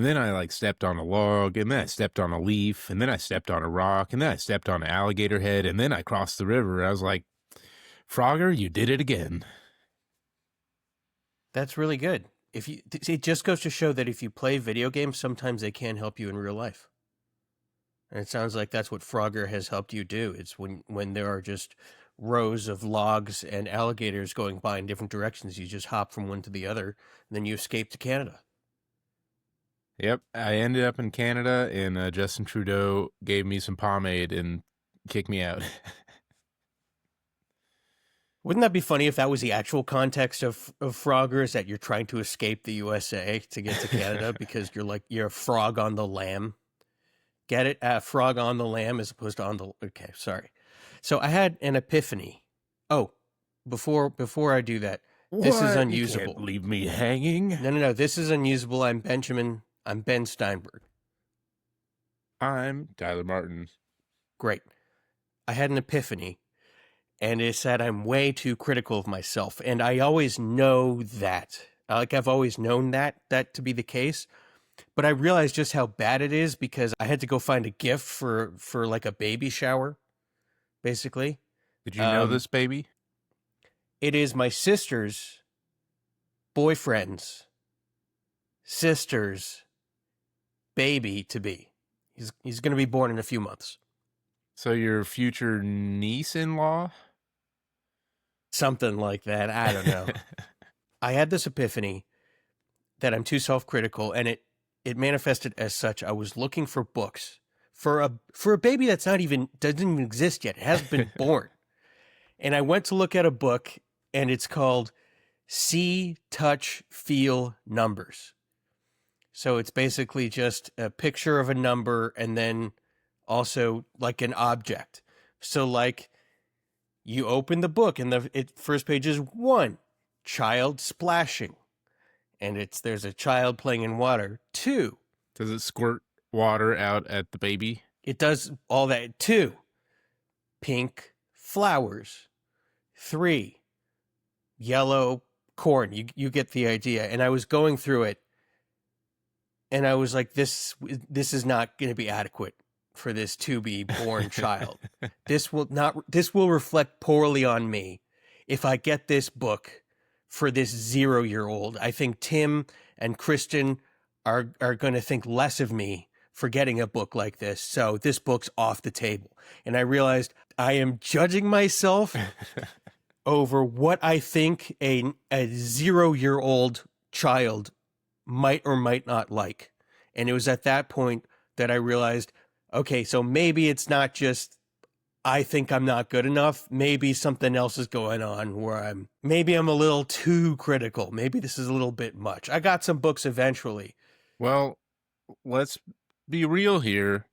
And then I like stepped on a log, and then I stepped on a leaf, and then I stepped on a rock, and then I stepped on an alligator head, and then I crossed the river. I was like, Frogger, you did it again. That's really good. It just goes to show that if you play video games, sometimes they can help you in real life. And it sounds like that's what Frogger has helped you do. It's when there are just rows of logs and alligators going by in different directions, you just hop from one to the other, and then you escape to Canada. Yep, I ended up in Canada, and Justin Trudeau gave me some pomade and kicked me out. Wouldn't that be funny if that was the actual context of Frogger, is that you're trying to escape the USA to get to Canada because you're a frog on the lam? Get it? Frog on the lam as opposed to on the... Okay, sorry. So I had an epiphany. Oh, before I do that, this is unusable. You can't leave me hanging. No. This is unusable. I'm Ben Steinberg. I'm Tyler Martin. Great. I had an epiphany, and it said I'm way too critical of myself, and I always know that. I've always known that to be the case, but I realized just how bad it is because I had to go find a gift for like a baby shower, basically. Did you know this baby? It is my sister's boyfriend's sister's baby to be. He's going to be born in a few months. So your future niece-in-law? Something like that. I don't know. I had this epiphany that I'm too self-critical, and it manifested as such. I was looking for books for a baby that's doesn't even exist yet. It hasn't been born. And I went to look at a book, and it's called See, Touch, Feel Numbers. So it's basically just a picture of a number and then also like an object. So like you open the book and the first page is 1, child splashing. And there's a child playing in water. 2. Does it squirt water out at the baby? It does all that. 2, pink flowers. 3, yellow corn. You get the idea. And I was going through it, and I was like, this is not going to be adequate for this to be born child. This will reflect poorly on me if I get this book for this 0-year-old. I think Tim and Kristen are going to think less of me for getting a book like this. So this book's off the table. And I realized I am judging myself over what I think a 0-year-old child might or might not like. And it was at that point that I realized, okay, so maybe it's not just I think I'm not good enough. Maybe something else is going on where maybe I'm a little too critical. Maybe this is a little bit much. I got some books eventually. Well, let's be real here.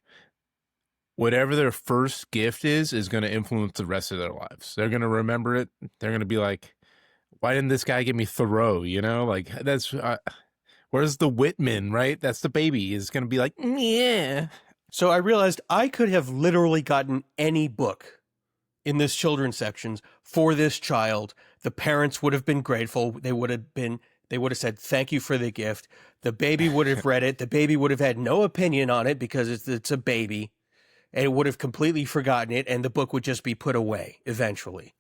Whatever their first gift is going to influence the rest of their lives. They're going to remember it. They're going to be like, why didn't this guy give me Thoreau? You know, like that's, where's the Whitman, right? That's the baby is going to be like, yeah. So I realized I could have literally gotten any book in this children's sections for this child. The parents would have been grateful. They would have said, thank you for the gift. The baby would have read it. The baby would have had no opinion on it because it's a baby. And it would have completely forgotten it, and the book would just be put away eventually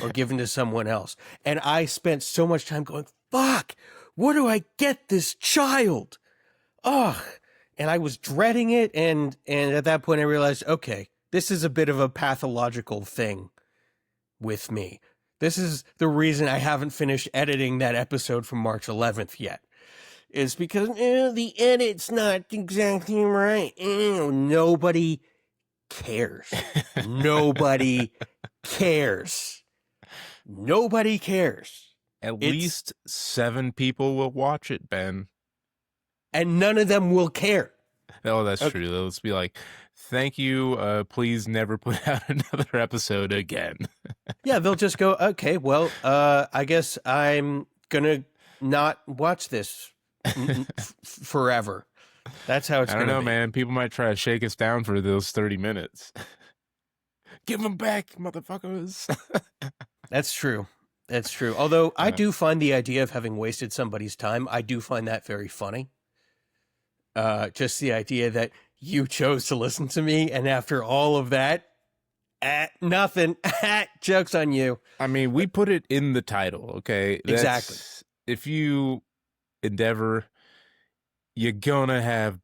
or given to someone else. And I spent so much time going, fuck, what do I get this child? Ugh. And I was dreading it, and at that point I realized, okay, this is a bit of a pathological thing with me. This is the reason I haven't finished editing that episode from March 11th yet. Is because the edit's not exactly right. Nobody cares. Nobody cares. Nobody cares. At least 7 people will watch it, Ben. And none of them will care. Oh, that's true. They'll just be like, thank you. Please never put out another episode again. Yeah, they'll just go, okay, well, I guess I'm going to not watch this forever. That's how it's going to be. I don't know, man. People might try to shake us down for those 30 minutes. Give them back, motherfuckers. That's true. That's true. Although I do find the idea of having wasted somebody's time, I do find that very funny. Just the idea that you chose to listen to me, and after all of that, nothing. Joke's on you. I mean, we put it in the title, okay? Exactly. That's if you endeavor, you're gonna have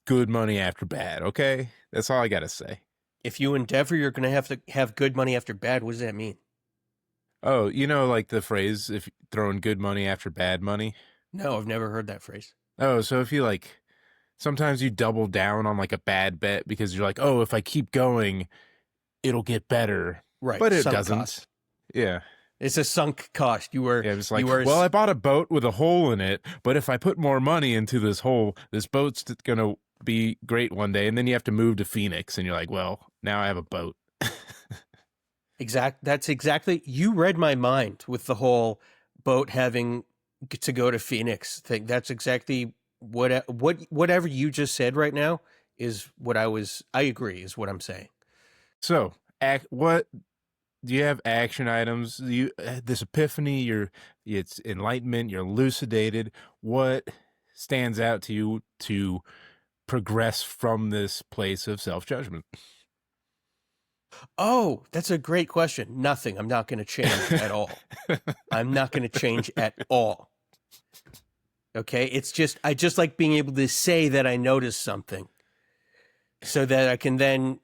good money after bad, okay? That's all I gotta say. If you endeavor, you're going to have good money after bad. What does that mean? Oh, you know, like the phrase, if throwing good money after bad money? No, I've never heard that phrase. Oh, so if you like, sometimes you double down on like a bad bet because you're like, oh, if I keep going, it'll get better. Right. But it Sunk doesn't. cost. Yeah. It's a sunk cost. Yeah, it's like, well, I bought a boat with a hole in it, but if I put more money into this hole, this boat's going to be great one day. And then you have to move to Phoenix, and you're like, well, now I have a boat. That's exactly. You read my mind with the whole boat having to go to Phoenix thing. That's exactly whatever you just said right now is what I agree is what I'm saying. So, what do you have action items? You this epiphany, it's enlightenment, you're elucidated. What stands out to you to progress from this place of self-judgment? Oh, that's a great question. Nothing. I'm not going to change at all. I'm not going to change at all. Okay? It's just I just like being able to say that I noticed something so that I can then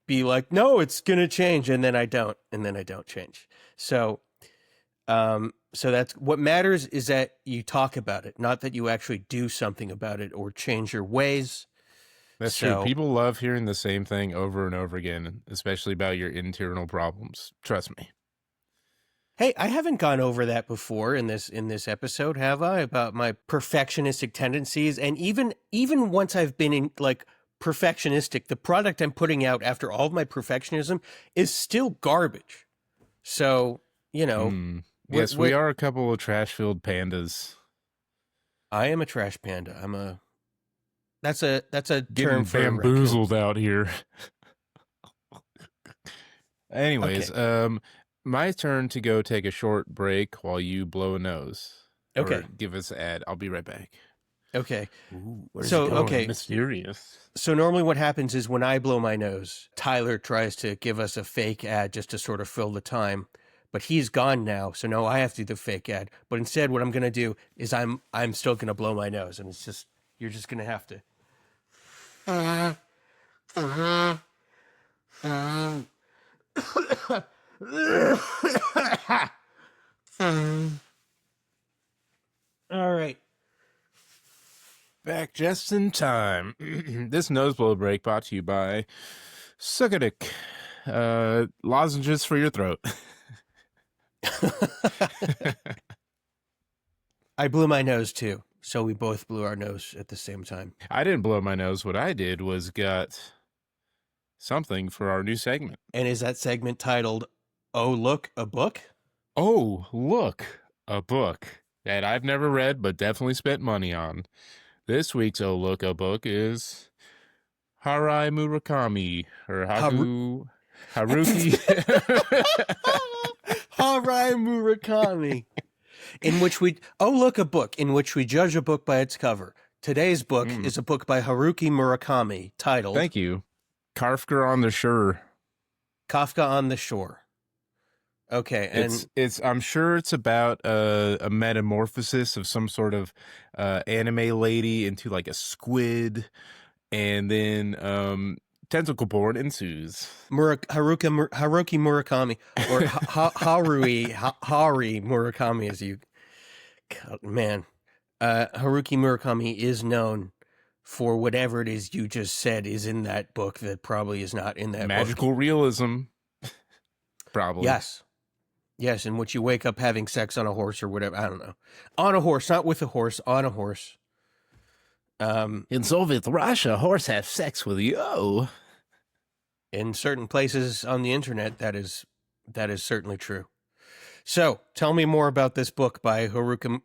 be like, "No, it's going to change," and then I don't change. So so that's what matters is that you talk about it, not that you actually do something about it or change your ways. That's true. People love hearing the same thing over and over again, especially about your internal problems. Trust me. Hey, I haven't gone over that before in this episode, have I? About my perfectionistic tendencies, and even once I've been in like perfectionistic, the product I'm putting out after all of my perfectionism is still garbage. So, you know, yes, we are a couple of trash-filled pandas. I am a trash panda. That's a Getting term for bamboozled out here. Anyways, okay. My turn to go take a short break while you blow a nose. Okay. Or give us an ad. I'll be right back. Okay. Ooh, where's it going? Okay. Mysterious. So normally what happens is when I blow my nose, Tyler tries to give us a fake ad just to sort of fill the time. But he's gone now, so no, I have to do the fake ad. But instead what I'm going to do is I'm still going to blow my nose, and it's just you're just going to have to. All right. Back just in time. This nose blow break brought to you by Suckadik. Lozenges for your throat. I blew my nose too, so we both blew our nose at the same time. I didn't blow my nose. What I did was got something for our new segment. And is that segment titled, Oh, Look, a Book? Oh, look, a book that I've never read but definitely spent money on. This week's Oh, Look, a Book is Harai Murakami, or Haruki. Harai Murakami. In which a book in which we judge a book by its cover. Today's book is a book by Haruki Murakami titled... Thank you. Kafka on the Shore. Kafka on the Shore. Okay, and it's I'm sure it's about a metamorphosis of some sort of anime lady into like a squid, and then tentacle porn ensues. Haruki Murakami, or Hari Murakami, as you... God, man. Haruki Murakami is known for whatever it is you just said is in that book that probably is not in that Magical book. realism. Probably. Yes, in which you wake up having sex on a horse or whatever. I don't know. On a horse, not with a horse, on a horse. In Soviet Russia, horse have sex with you. In certain places on the internet, that is certainly true. So, tell me more about this book by Haruki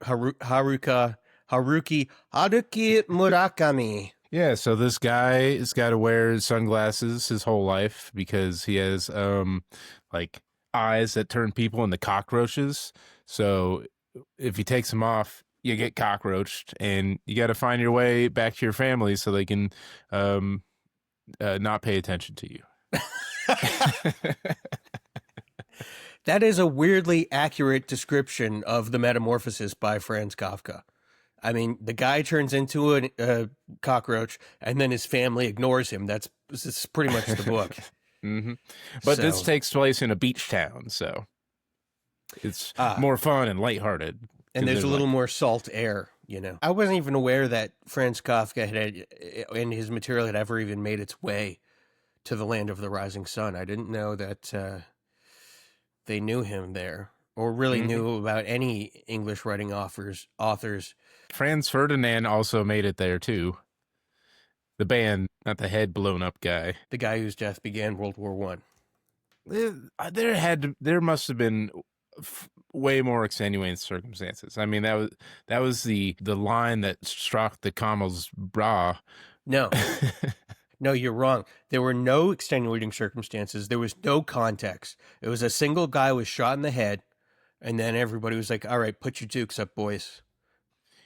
Murakami. Yeah, so this guy has got to wear sunglasses his whole life because he has like eyes that turn people into cockroaches. So if he takes them off, you get cockroached, and you got to find your way back to your family so they can um, not pay attention to you. That is a weirdly accurate description of the Metamorphosis by Franz Kafka. I mean, the guy turns into a cockroach, and then his family ignores him. This is pretty much the book. hmm But this So, takes place in a beach town, so it's ah, more fun and lighthearted and because there's a there's little like more salt air, you know. I wasn't even aware that Franz Kafka and his material had ever even made its way to the land of the rising sun. I didn't know that they knew him there, or really hmm knew about any English writing authors. Franz Ferdinand also made it there too. The band, not the head blown up guy. The guy whose death began World War One. There must have been way more extenuating circumstances. I mean, that was the line that struck the camel's bra. No, no, you're wrong. There were no extenuating circumstances. There was no context. It was a single guy was shot in the head, and then everybody was like, "All right, put your dukes up, boys."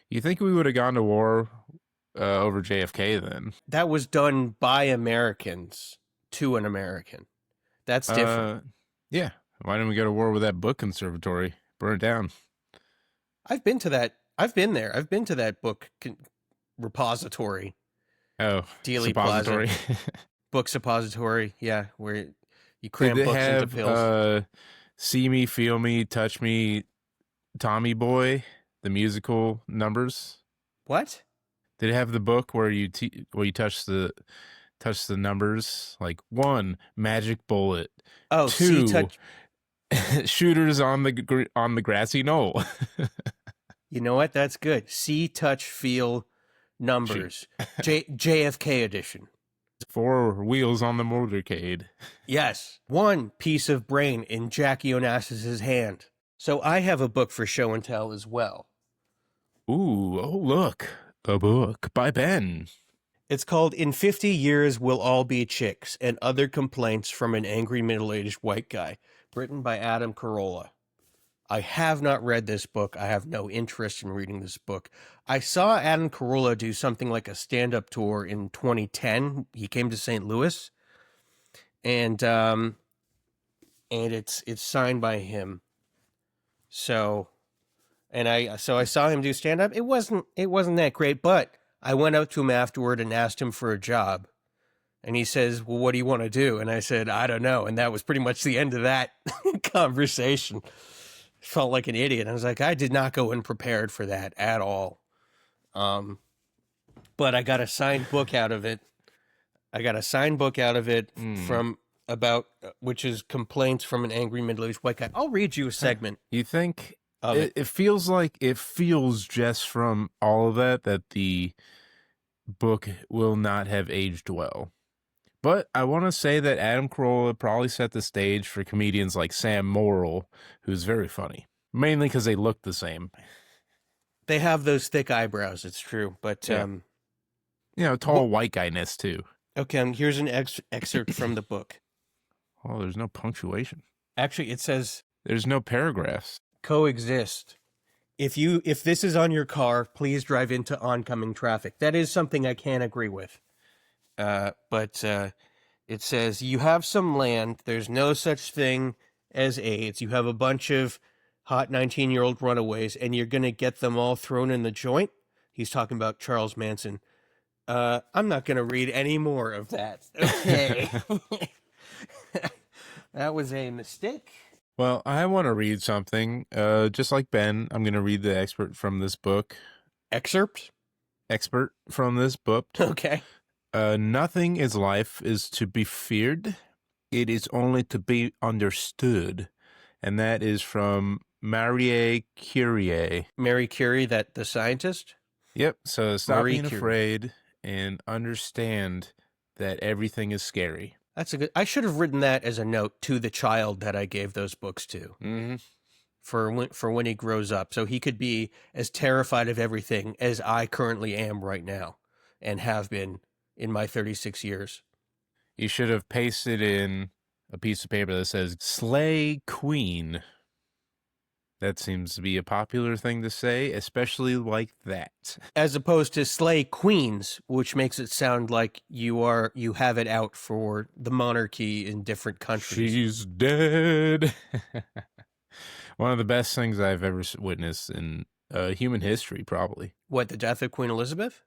You think we would have gone to war over JFK then? That was done by Americans to an American. That's different. Uh, yeah. Why didn't we go to war with that book conservatory? Burn it down. I've been to that. I've been there. I've been to that repository, Oh, Dealey Plaza, suppository. book suppository. Yeah, where you Did cram it books into have pills. See Me, Feel Me, Touch Me, Tommy Boy, the musical numbers? What? Did it have the book where you touch the numbers like one magic bullet, Oh, see, two touch. shooters on the grassy knoll. You know what? That's good. See, touch, feel, Shoot, numbers. JFK edition. four wheels on the motorcade. Yes. One piece of brain in Jackie Onassis's hand. So I have a book for show and tell as well. Ooh, oh look, a book by Ben. It's called In 50 Years We'll All Be Chicks and Other Complaints from an Angry Middle-Aged White Guy, written by Adam Carolla. I have not read this book. I have no interest in reading this book. I saw Adam Carolla do something like a stand-up tour in 2010. He came to St. Louis, and it's signed by him. So, I saw him do stand-up. It wasn't that great, but I went up to him afterward and asked him for a job. And he says, "Well, what do you want to do?" And I said, "I don't know." And that was pretty much the end of that conversation. Felt like an idiot. I was like, I did not go in prepared for that at all. Um, but I got a signed book out of it. I got a signed book out of it Hmm. from about which is complaints from an angry middle-aged white guy. I'll read you a segment You think of it, it. it feels like it feels just from all of that the book will not have aged well. But I want to say that Adam Carolla probably set the stage for comedians like Sam Morrill, who's very funny, mainly because they look the same. They have those thick eyebrows. It's true, but Yeah, what? tall white guyness too. Okay, here's an excerpt from the book. Oh, there's no punctuation. Actually, it says There's no paragraphs. coexist. If this is on your car, please drive into oncoming traffic. That is something I can't agree with. But it says you have some land. There's no such thing as AIDS. You have a bunch of hot 19-year-old runaways, and you're gonna get them all thrown in the joint. He's talking about Charles Manson. I'm not gonna read any more of that. Okay, that was a mistake. Well, I want to read something. Just like Ben, I'm going to read the expert from this book. Excerpt. Expert from this book. Okay. Nothing is life is to be feared. It is only to be understood. And that is from Marie Curie. Mary Curie, that the scientist. Yep. So stop Marie being Curie. afraid and understand that everything is scary. That's a good. I should have written that as a note to the child that I gave those books to Mm-hmm. for when he grows up, so he could be as terrified of everything as I currently am right now, and have been in my 36 years. You should have pasted in a piece of paper that says "Slay Queen." That seems to be a popular thing to say, especially like that. as opposed to slay queens, which makes it sound like you have it out for the monarchy in different countries. She's dead. One of the best things I've ever witnessed in human history, probably. What, the death of Queen Elizabeth?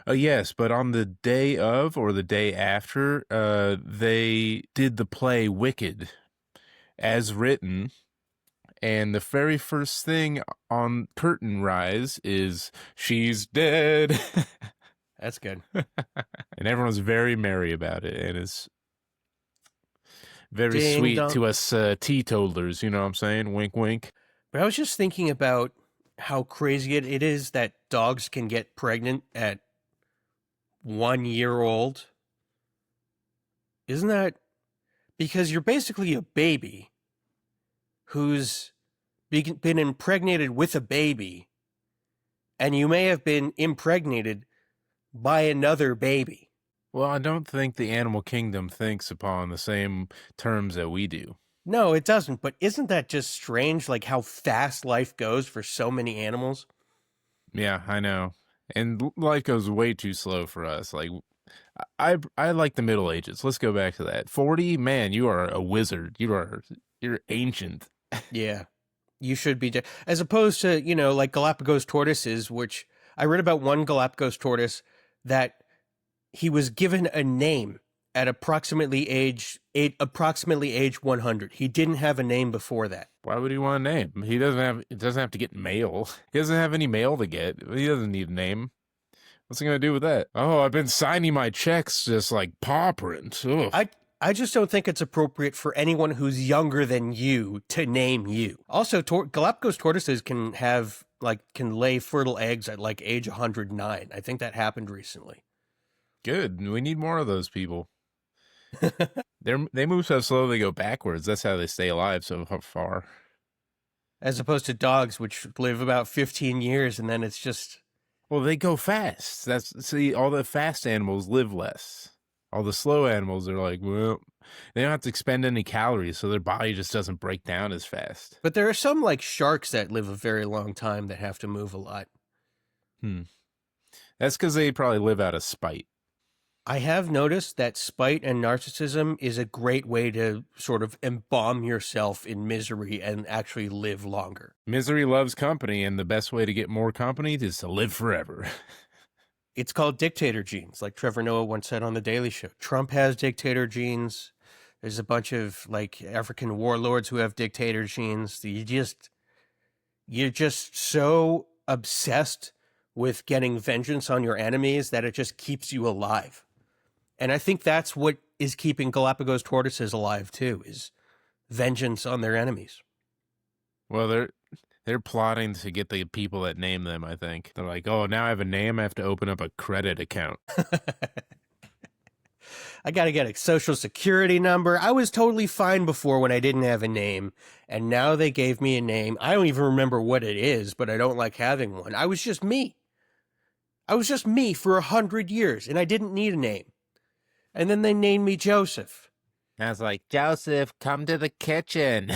Yes, but on the day of or the day after, they did the play Wicked as written, and the very first thing on curtain rise is "She's dead," That's good. and everyone's very merry about it, and it's very Ding sweet dong. to us teetotalers. You know what I'm saying? Wink, wink. But I was just thinking about how crazy it is that dogs can get pregnant at 1 year old. Isn't that because you're basically a baby who's been impregnated with a baby, and you may have been impregnated by another baby. Well, I don't think the animal kingdom thinks upon the same terms that we do. No, it doesn't. But isn't that just strange, like how fast life goes for so many animals? Yeah, I know. And life goes way too slow for us. Like I like the Middle Ages. Let's go back to that. 40, man, you are a wizard. You're ancient. Yeah, you should be. As opposed to, like Galapagos tortoises, which I read about one Galapagos tortoise that he was given a name at approximately age 100. He didn't have a name before that. Why would he want a name? It doesn't have to get mail. He doesn't have any mail to get. He doesn't need a name. What's he gonna do with that? Oh, I've been signing my checks just like paw print. Ugh. I just don't think it's appropriate for anyone who's younger than you to name you. Also, Galapagos tortoises can lay fertile eggs at like age 109. I think that happened recently. Good. We need more of those people. They move so slow they go backwards. That's how they stay alive so far. As opposed to dogs, which live about 15 years, and then it's just... Well, they go fast. All the fast animals live less. All the slow animals are like, well, they don't have to expend any calories, so their body just doesn't break down as fast. But there are some like sharks that live a very long time that have to move a lot. That's because they probably live out of spite. I have noticed that spite and narcissism is a great way to sort of embalm yourself in misery and actually live longer. Misery loves company, and the best way to get more company is to live forever. It's called dictator genes, like Trevor Noah once said on The Daily Show. Trump has dictator genes. There's a bunch of like African warlords who have dictator genes. You're just so obsessed with getting vengeance on your enemies that it just keeps you alive. And I think that's what is keeping Galapagos tortoises alive too, is vengeance on their enemies. Well, they're plotting to get the people that name them, I think. They're like, oh, now I have a name, I have to open up a credit account. I got to get a social security number. I was totally fine before when I didn't have a name, and now they gave me a name. I don't even remember what it is, but I don't like having one. I was just me. I was just me for 100 years, and I didn't need a name. And then they named me Joseph. And I was like, Joseph, come to the kitchen.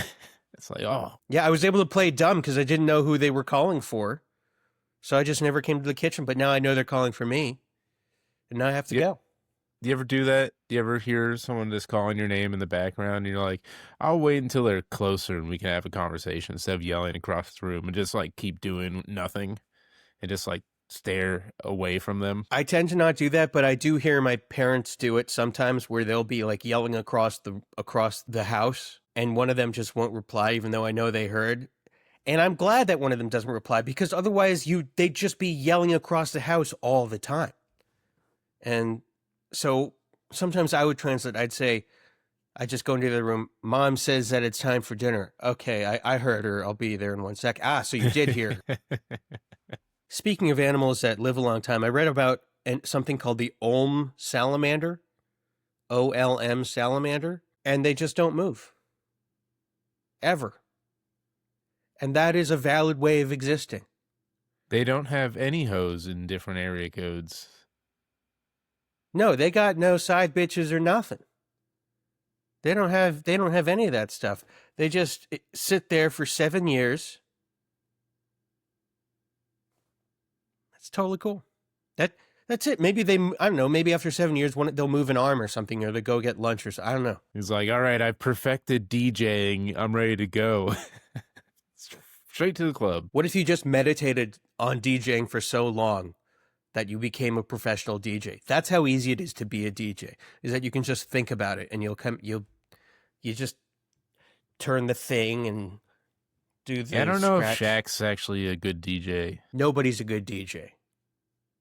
It's like, oh. Yeah, I was able to play dumb because I didn't know who they were calling for. So I just never came to the kitchen, but now I know they're calling for me. And now I have to go. Do you ever do that? Do you ever hear someone just calling your name in the background and you're like, I'll wait until they're closer and we can have a conversation instead of yelling across the room and just like keep doing nothing and just like stare away from them? I tend to not do that, but I do hear my parents do it sometimes where they'll be like yelling across the house and one of them just won't reply even though I know they heard. And I'm glad that one of them doesn't reply because otherwise they'd just be yelling across the house all the time. And so sometimes I would translate, I'd say, I just go into the room. Mom says that it's time for dinner. Okay, I heard her. I'll be there in 1 sec. So you did hear. Speaking of animals that live a long time, I read about something called the Olm salamander, OLM salamander, and they just don't move. Ever. And that is a valid way of existing. They don't have any hoes in different area codes. No, they got no side bitches or nothing. They don't have any of that stuff. They just sit there for 7 years It's totally cool. That's it. Maybe I don't know. Maybe after 7 years, they'll move an arm or something, or they go get lunch or something. I don't know. He's like, all right, I've perfected DJing. I'm ready to go. Straight to the club. What if you just meditated on DJing for so long that you became a professional DJ? That's how easy it is to be a DJ. Is that you can just think about it and you just turn the thing and do the I don't know if scratch. Shaq's actually a good DJ. Nobody's a good DJ.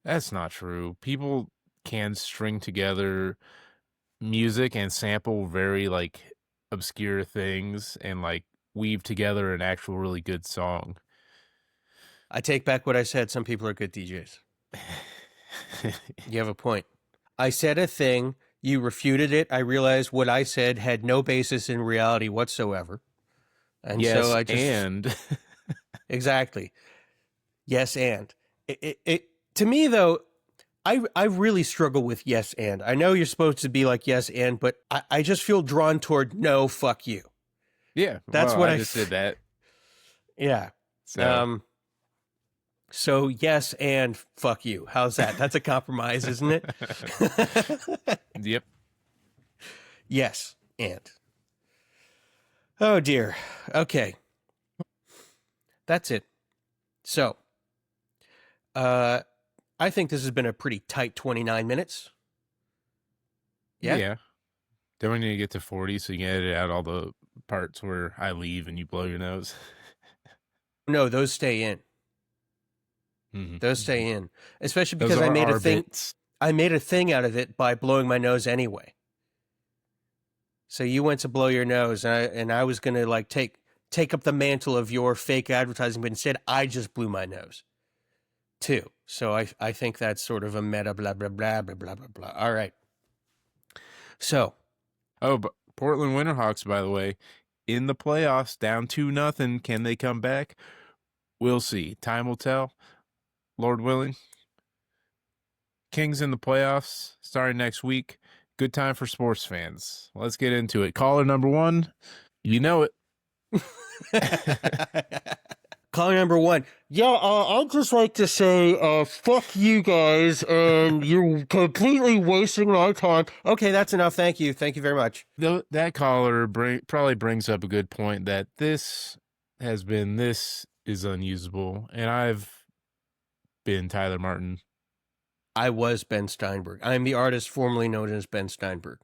That's not true. People can string together music and sample very like obscure things and like weave together an actual really good song. I take back what I said. Some people are good DJs. You have a point. I said a thing. You refuted it. I realized what I said had no basis in reality whatsoever. And yes, so I just. and Exactly. Yes, and. To me, though, I really struggle with yes, and. I know you're supposed to be like yes, and, but I just feel drawn toward no, fuck you. yeah, That's well, what I just did that. Yeah. So So yes, and fuck you. How's that? That's a compromise, isn't it? yep. Yes, and. Oh dear. Okay. That's it. So, I think this has been a pretty tight 29 minutes. Yeah. Then we need to get to 40 so you can edit out all the parts where I leave and you blow your nose. No, those stay in. Mm-hmm. Those stay in, especially Those because I are made our a thing. bits. I made a thing out of it by blowing my nose anyway. So you went to blow your nose, and I was gonna like take up the mantle of your fake advertising, but instead I just blew my nose too. So I think that's sort of a meta blah blah blah blah blah blah blah. All right. So Oh, but Portland Winterhawks, by the way, in the playoffs, down 2-0. Can they come back? We'll see. Time will tell. Lord willing. Kings in the playoffs starting next week. Good time for sports fans. Let's get into it. Caller number 1. You know it. caller number 1. Yeah, I'd just like to say, fuck you guys, and you're completely wasting my time. Okay, that's enough. Thank you. Thank you very much. That caller probably brings up a good point that this is unusable, and I've been Tyler Martin. I was Ben Steinberg. I am the artist formerly known as Ben Steinberg.